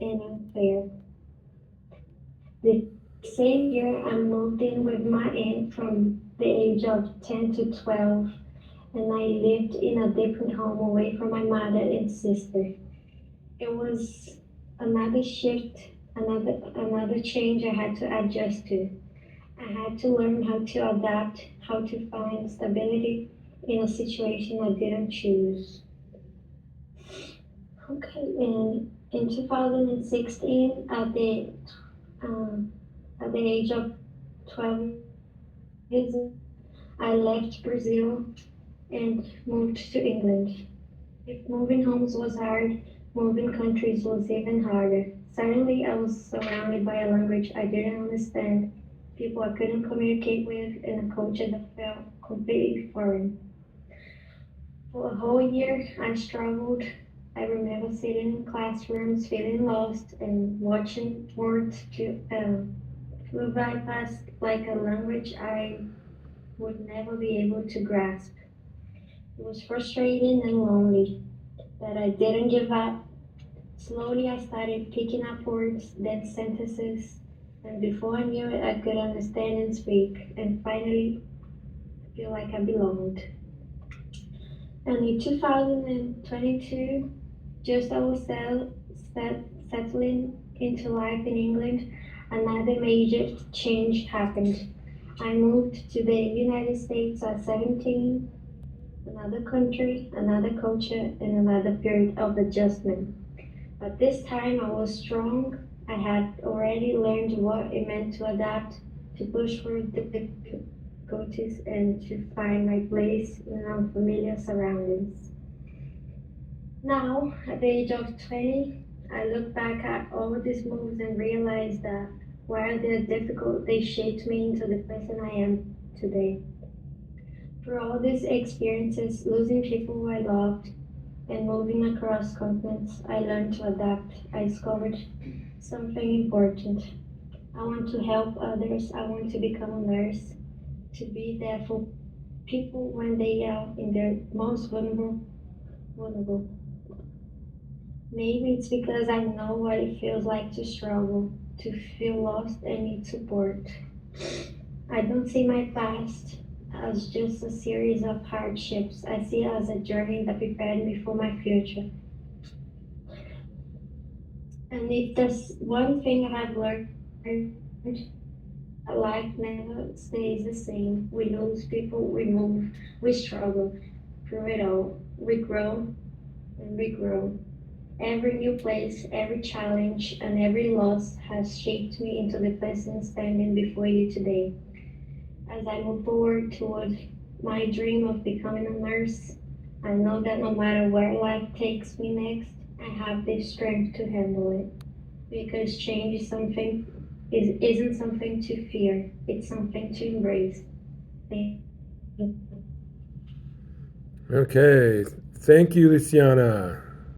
and unfair. The same year, I moved in with my aunt from the age of 10 to 12, and I lived in a different home away from my mother and sister. It was another shift, another change I had to adjust to. I had to learn how to adapt, how to find stability in a situation I didn't choose. Okay, and in 2016, um, at the age of 12 years old, I left Brazil and moved to England. If moving homes was hard, moving countries was even harder. Suddenly, I was surrounded by a language I didn't understand, people I couldn't communicate with, and a culture that felt completely foreign. For a whole year, I struggled. I remember sitting in classrooms feeling lost and watching words flew by past like a language I would never be able to grasp. It was frustrating and lonely, but I didn't give up. Slowly, I started picking up words, then sentences, and before I knew it, I could understand and speak, and finally feel like I belonged. And in 2022, just as I was settling into life in England, another major change happened. I moved to the United States at 17, another country, another culture, and another period of adjustment. But this time I was strong. I had already learned what it meant to adapt, to push through difficulties, and to find my place in unfamiliar surroundings. Now, at the age of 20, I look back at all these moves and realize that while they're difficult, they shaped me into the person I am today. Through all these experiences, losing people who I loved and moving across continents, I learned to adapt. I discovered something important. I want to help others. I want to become a nurse, to be there for people when they are in their most vulnerable. Maybe it's because I know what it feels like to struggle, to feel lost and need support. I don't see my past as just a series of hardships. I see it as a journey that prepared me for my future. And if there's one thing I've learned, that life never stays the same. We lose people, we move, we struggle through it all. We grow and we grow. Every new place, every challenge, and every loss has shaped me into the person standing before you today. As I move forward toward my dream of becoming a nurse, I know that no matter where life takes me next, I have the strength to handle it. Because change isn't something to fear, it's something to embrace. Thank you. Okay. Thank you, Luciana.